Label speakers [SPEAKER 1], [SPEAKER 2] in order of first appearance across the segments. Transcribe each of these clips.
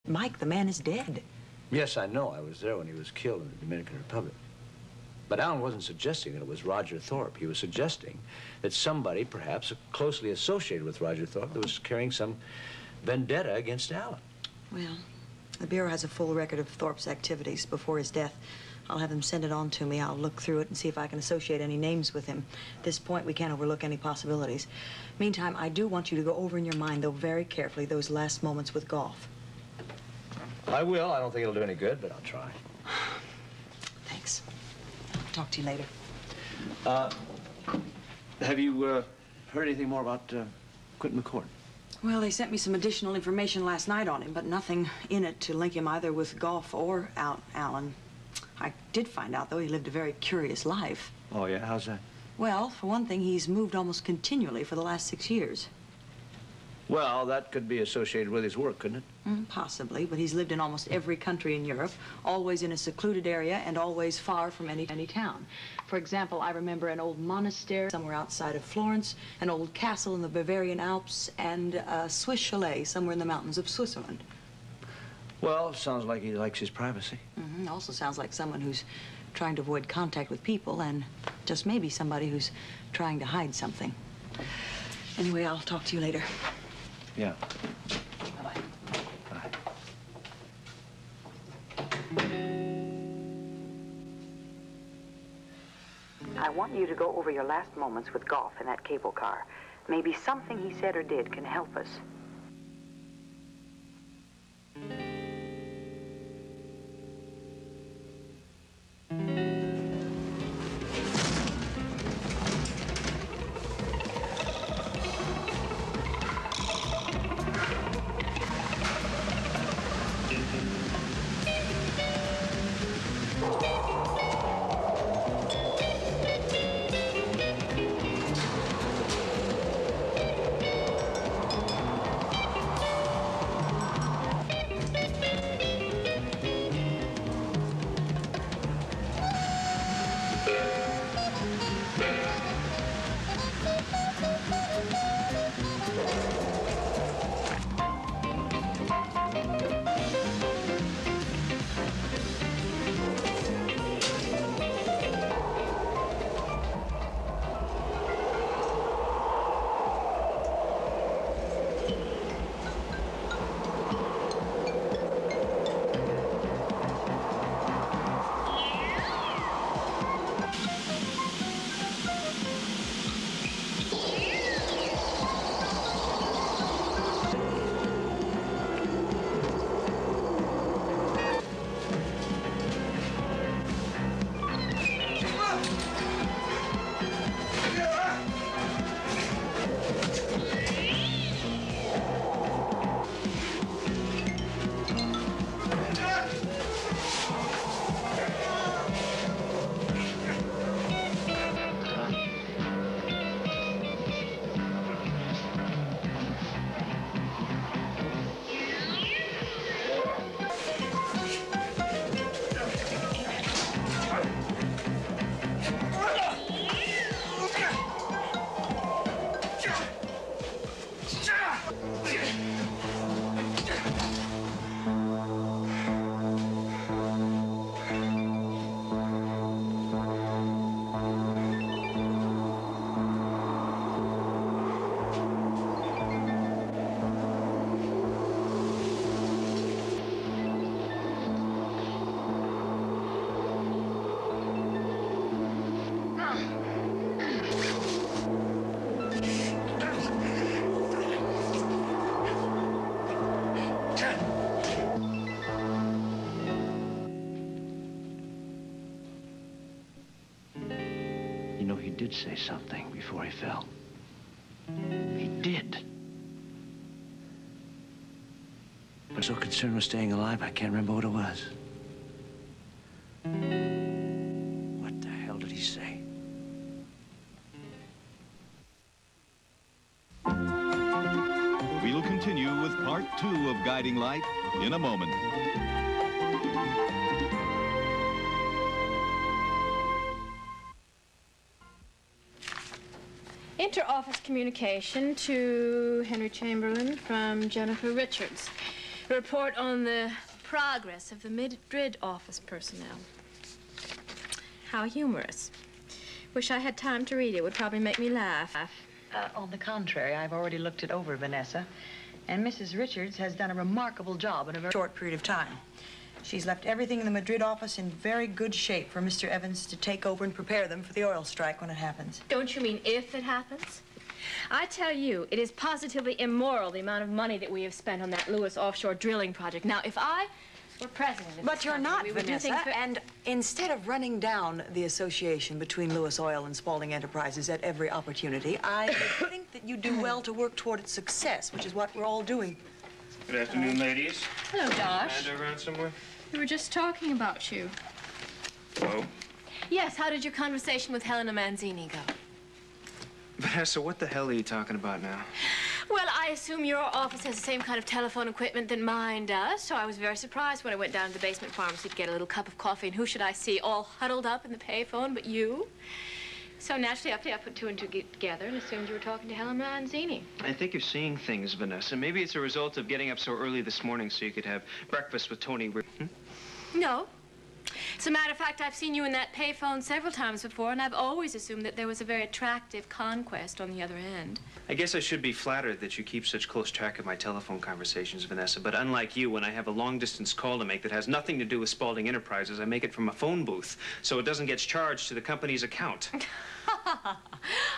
[SPEAKER 1] Mike, the man is dead.
[SPEAKER 2] Yes, I know. I was there when he was killed in the Dominican Republic. But Alan wasn't suggesting that it was Roger Thorpe. He was suggesting that somebody, perhaps closely associated with Roger Thorpe, that was carrying some vendetta against Alan.
[SPEAKER 1] Well, the Bureau has a full record of Thorpe's activities before his death. I'll have them send it on to me. I'll look through it and see if I can associate any names with him. At this point, we can't overlook any possibilities. Meantime, I do want you to go over in your mind, though, very carefully, those last moments with Goff.
[SPEAKER 2] I will. I don't think it'll do any good, but I'll try.
[SPEAKER 1] Thanks. I'll talk to you later.
[SPEAKER 2] Have you heard anything more about Quentin McCord?
[SPEAKER 1] Well, they sent me some additional information last night on him, but nothing in it to link him either with Goff or Alan. I did find out, though, he lived a very curious life.
[SPEAKER 2] Oh, yeah? How's that?
[SPEAKER 1] Well, for one thing, he's moved almost continually for the last 6 years.
[SPEAKER 2] Well, that could be associated with his work, couldn't it?
[SPEAKER 1] Possibly, but he's lived in almost every country in Europe, always in a secluded area and always far from any town. For example, I remember an old monastery somewhere outside of Florence, an old castle in the Bavarian Alps, and a Swiss chalet somewhere in the mountains of Switzerland.
[SPEAKER 2] Well, sounds like he likes his privacy.
[SPEAKER 1] Also sounds like someone who's trying to avoid contact with people and just maybe somebody who's trying to hide something. Anyway, I'll talk to you later.
[SPEAKER 2] Yeah.
[SPEAKER 1] Bye-bye.
[SPEAKER 2] Bye.
[SPEAKER 1] I want you to go over your last moments with Goff in that cable car. Maybe something he said or did can help us.
[SPEAKER 2] He did say something before he fell. He did. But I'm so concerned with staying alive, I can't remember what it was. What the hell did he say?
[SPEAKER 3] We'll continue with part 2 of Guiding Light in a moment.
[SPEAKER 4] Inter-office communication to Henry Chamberlain from Jennifer Richards. Report on the progress of the Madrid office personnel. How humorous. Wish I had time to read it. Would probably make me laugh.
[SPEAKER 1] On the contrary, I've already looked it over, Vanessa. And Mrs. Richards has done a remarkable job in a very short period of time. She's left everything in the Madrid office in very good shape for Mr. Evans to take over and prepare them for the oil strike when it happens.
[SPEAKER 4] Don't you mean if it happens? I tell you, it is positively immoral, the amount of money that we have spent on that Lewis offshore drilling project. Now, if I were president of
[SPEAKER 1] But
[SPEAKER 4] this
[SPEAKER 1] you're
[SPEAKER 4] company,
[SPEAKER 1] not,
[SPEAKER 4] we would do
[SPEAKER 1] Vanessa.
[SPEAKER 4] things
[SPEAKER 1] And instead of running down the association between Lewis Oil and Spaulding Enterprises at every opportunity, I think that you do well to work toward its success, which is what we're all doing.
[SPEAKER 5] Good afternoon, ladies.
[SPEAKER 4] Hello, Josh.
[SPEAKER 5] Amanda around somewhere?
[SPEAKER 4] We were just talking about you.
[SPEAKER 5] Oh?
[SPEAKER 4] Yes, how did your conversation with Helena Manzini go?
[SPEAKER 5] Vanessa, what the hell are you talking about now?
[SPEAKER 4] Well, I assume your office has the same kind of telephone equipment that mine does, so I was very surprised when I went down to the basement pharmacy to get a little cup of coffee, and who should I see all huddled up in the payphone but you? So naturally, I put two and two together and assumed you were talking to Helena Manzini.
[SPEAKER 5] I think you're seeing things, Vanessa. Maybe it's a result of getting up so early this morning so you could have breakfast with Tony.
[SPEAKER 4] No. As a matter of fact, I've seen you in that payphone several times before, and I've always assumed that there was a very attractive conquest on the other end.
[SPEAKER 5] I guess I should be flattered that you keep such close track of my telephone conversations, Vanessa, but unlike you, when I have a long-distance call to make that has nothing to do with Spaulding Enterprises, I make it from a phone booth, so it doesn't get charged to the company's account.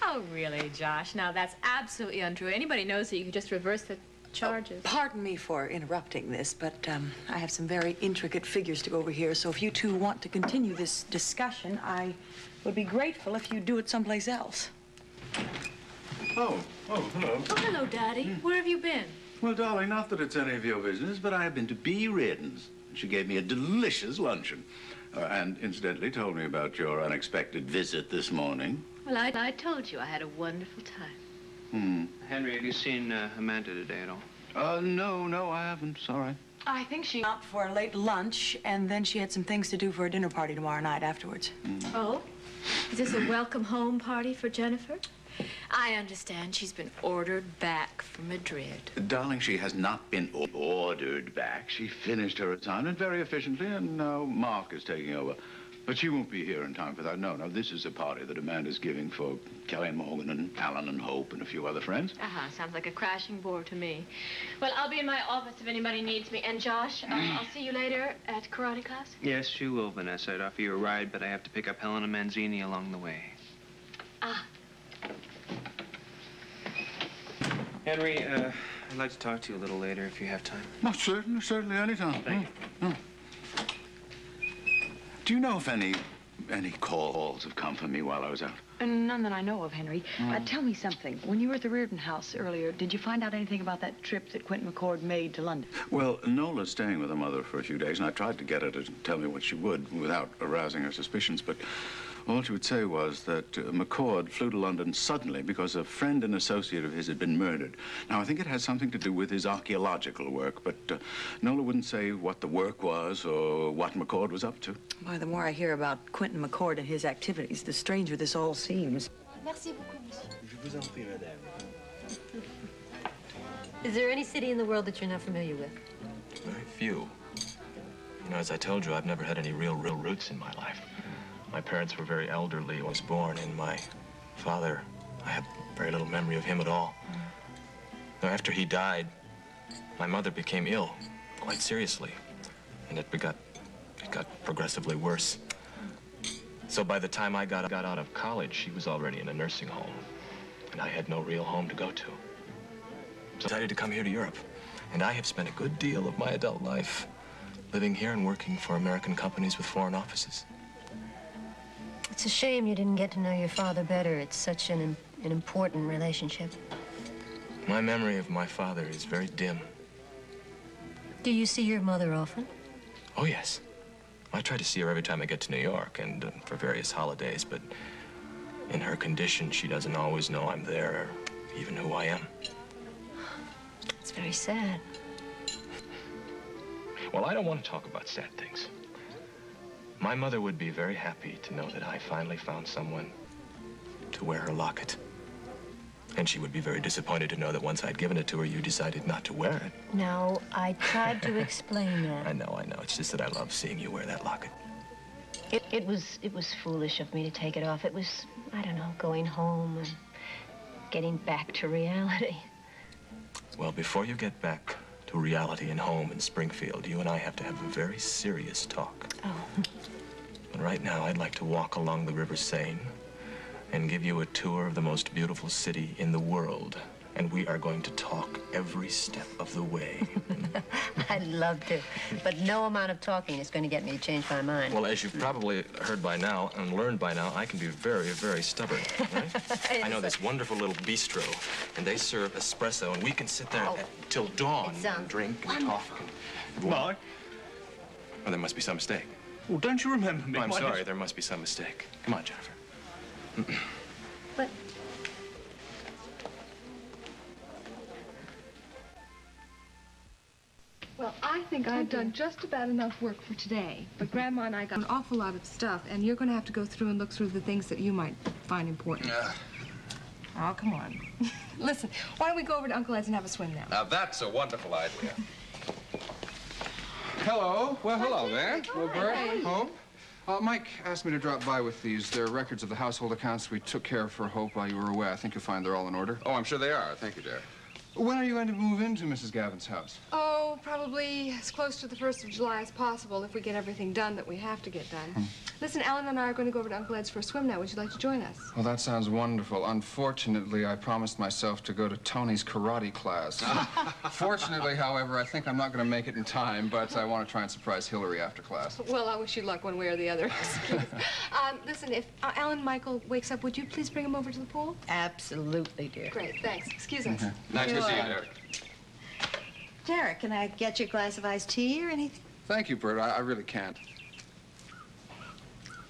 [SPEAKER 4] Oh, really, Josh? Now, that's absolutely untrue. Anybody knows that you could just reverse the charges.
[SPEAKER 1] Pardon me for interrupting this, but I have some very intricate figures to go over here, so if you two want to continue this discussion, I would be grateful if you do it someplace else.
[SPEAKER 6] Oh, hello.
[SPEAKER 4] Oh, hello, Daddy. Where have you been?
[SPEAKER 6] Well, darling, not that it's any of your business, but I have been to B. Reardon's. She gave me a delicious luncheon. And incidentally told me about your unexpected visit this morning.
[SPEAKER 4] Well, I told you I had a wonderful time.
[SPEAKER 5] Henry, have you seen Amanda today at all?
[SPEAKER 6] No, I haven't. Sorry.
[SPEAKER 1] I think she out for a late lunch, and then she had some things to do for a dinner party tomorrow night afterwards.
[SPEAKER 4] Oh? Is this a welcome home party for Jennifer? I understand she's been ordered back from Madrid.
[SPEAKER 6] Darling, she has not been ordered back. She finished her assignment very efficiently, and now Mark is taking over. But she won't be here in time for that. No, this is a party that Amanda's giving for Kelly and Morgan and Alan and Hope and a few other friends.
[SPEAKER 4] Sounds like a crashing bore to me. Well, I'll be in my office if anybody needs me. And Josh, I'll see you later at karate class.
[SPEAKER 5] Yes, you will, Vanessa. I'd offer you a ride, but I have to pick up Helena Manzini along the way. Henry, I'd like to talk to you a little later if you have time.
[SPEAKER 6] Oh, certainly, anytime.
[SPEAKER 5] Thank you.
[SPEAKER 6] Do you know if any calls have come from me while I was out?
[SPEAKER 1] None that I know of, Henry. Tell me something. When you were at the Reardon house earlier, did you find out anything about that trip that Quentin McCord made to London?
[SPEAKER 6] Well, Nola's staying with her mother for a few days, and I tried to get her to tell me what she would without arousing her suspicions, but all she would say was that McCord flew to London suddenly because a friend and associate of his had been murdered. Now, I think it has something to do with his archaeological work, but Nola wouldn't say what the work was or what McCord was up to.
[SPEAKER 1] Why, the more I hear about Quentin McCord and his activities, the stranger this all seems.
[SPEAKER 7] Merci beaucoup, monsieur.
[SPEAKER 8] Je vous en prie, madame.
[SPEAKER 7] Is there any city in the world that you're not familiar with?
[SPEAKER 8] Very few. You know, as I told you, I've never had any real roots in my life. My parents were very elderly. I was born, and my father, I have very little memory of him at all. Now, after he died, my mother became ill, quite seriously, and it got progressively worse. So by the time I got out of college, she was already in a nursing home, and I had no real home to go to. So I decided to come here to Europe, and I have spent a good deal of my adult life living here and working for American companies with foreign offices.
[SPEAKER 7] It's a shame you didn't get to know your father better. It's such an important relationship.
[SPEAKER 8] My memory of my father is very dim.
[SPEAKER 7] Do you see your mother often?
[SPEAKER 8] Oh, yes. I try to see her every time I get to New York and for various holidays, but in her condition, she doesn't always know I'm there or even who I am.
[SPEAKER 7] It's very sad.
[SPEAKER 8] Well, I don't want to talk about sad things. My mother would be very happy to know that I finally found someone to wear her locket. And she would be very disappointed to know that once I'd given it to her, you decided not to wear it.
[SPEAKER 7] No, I tried to explain that.
[SPEAKER 8] I know. It's just that I love seeing you wear that locket.
[SPEAKER 7] It was foolish of me to take it off. It was, I don't know, going home and getting back to reality.
[SPEAKER 8] Well, before you get back to reality and home in Springfield, you and I have to have a very serious talk.
[SPEAKER 7] Oh.
[SPEAKER 8] But right now, I'd like to walk along the River Seine and give you a tour of the most beautiful city in the world. And we are going to talk every step of the way.
[SPEAKER 7] I'd love to, but no amount of talking is going to get me to change my mind.
[SPEAKER 8] Well, as you've probably heard by now and learned by now, I can be very, very stubborn, right? I know this wonderful little bistro, and they serve espresso, and we can sit there till dawn and drink and talk.
[SPEAKER 5] Mark?
[SPEAKER 8] Oh, there must be some mistake.
[SPEAKER 5] Well, don't you remember me?
[SPEAKER 8] Oh, I'm sorry, there must be some mistake. Come on, Jennifer.
[SPEAKER 7] But
[SPEAKER 9] well, I think I've done just about enough work for today. But Grandma and I got an awful lot of stuff, and you're going to have to go through and look through the things that you might find important. Oh, come on. Listen, why don't we go over to Uncle Ed's and have a swim now?
[SPEAKER 10] Now, that's a wonderful idea. Hello. Well, hello there. Well, Bert, home? Mike asked me to drop by with these. They're records of the household accounts we took care of for Hope while you were away. I think you'll find they're all in order.
[SPEAKER 11] Oh, I'm sure they are. Thank you, dear.
[SPEAKER 10] When are you going to move into Mrs. Gavin's house?
[SPEAKER 9] Oh, probably as close to the 1st of July as possible if we get everything done that we have to get done. Listen, Alan and I are going to go over to Uncle Ed's for a swim now. Would you like to join us?
[SPEAKER 10] Well, that sounds wonderful. Unfortunately, I promised myself to go to Tony's karate class. Fortunately, however, I think I'm not going to make it in time, but I want to try and surprise Hillary after class.
[SPEAKER 9] Well, I wish you luck one way or the other. Listen, if Alan Michael wakes up, would you please bring him over to the pool?
[SPEAKER 12] Absolutely, dear.
[SPEAKER 9] Great, thanks. Excuse us.
[SPEAKER 11] Nice to see you, Derek.
[SPEAKER 12] Derek, can I get you a glass of iced tea or anything?
[SPEAKER 10] Thank you, Bert. I really can't.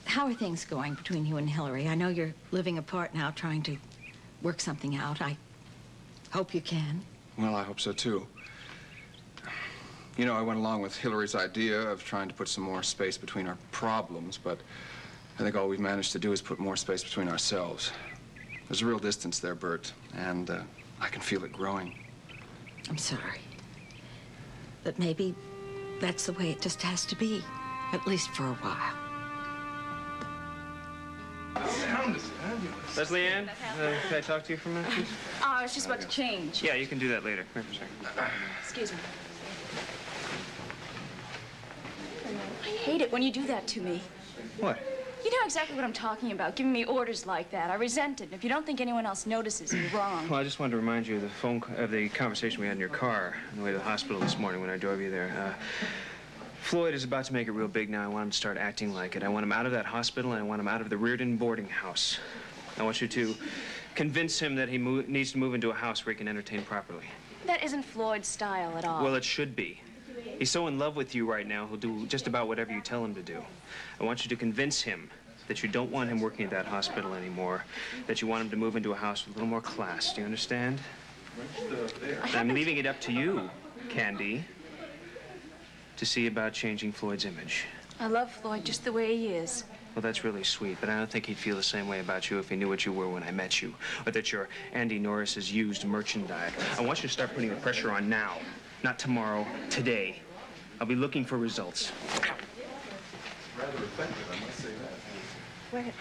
[SPEAKER 12] How are things going between you and Hillary? I know you're living apart now, trying to work something out. I hope you can.
[SPEAKER 10] Well, I hope so, too. You know, I went along with Hillary's idea of trying to put some more space between our problems, but I think all we've managed to do is put more space between ourselves. There's a real distance there, Bert, and I can feel it growing.
[SPEAKER 12] I'm sorry. But maybe that's the way it just has to be, at least for a while.
[SPEAKER 5] Leslie Ann, can I talk to you for a minute, please?
[SPEAKER 13] Oh, I was just about to change.
[SPEAKER 5] Yeah, you can do that later. Wait for a second.
[SPEAKER 13] Excuse me. I hate it when you do that to me.
[SPEAKER 5] What?
[SPEAKER 13] You know exactly what I'm talking about, giving me orders like that. I resent it. And if you don't think anyone else notices, you're wrong.
[SPEAKER 5] Well, I just wanted to remind you of the conversation we had in your car on the way to the hospital this morning when I drove you there. Floyd is about to make it real big now. I want him to start acting like it. I want him out of that hospital, and I want him out of the Reardon boarding house. I want you to convince him that he needs to move into a house where he can entertain properly.
[SPEAKER 13] That isn't Floyd's style at all.
[SPEAKER 5] Well, it should be. He's so in love with you right now, he'll do just about whatever you tell him to do. I want you to convince him that you don't want him working at that hospital anymore, that you want him to move into a house with a little more class. Do you understand? I'm leaving it up to you, Candy, to see about changing Floyd's image.
[SPEAKER 13] I love Floyd just the way he is.
[SPEAKER 5] Well, that's really sweet, but I don't think he'd feel the same way about you if he knew what you were when I met you, or that you're Andy Norris's used merchandise. I want you to start putting the pressure on now, not tomorrow, today. I'll be looking for results.
[SPEAKER 11] Rather effective, I must say that.
[SPEAKER 12] Wait.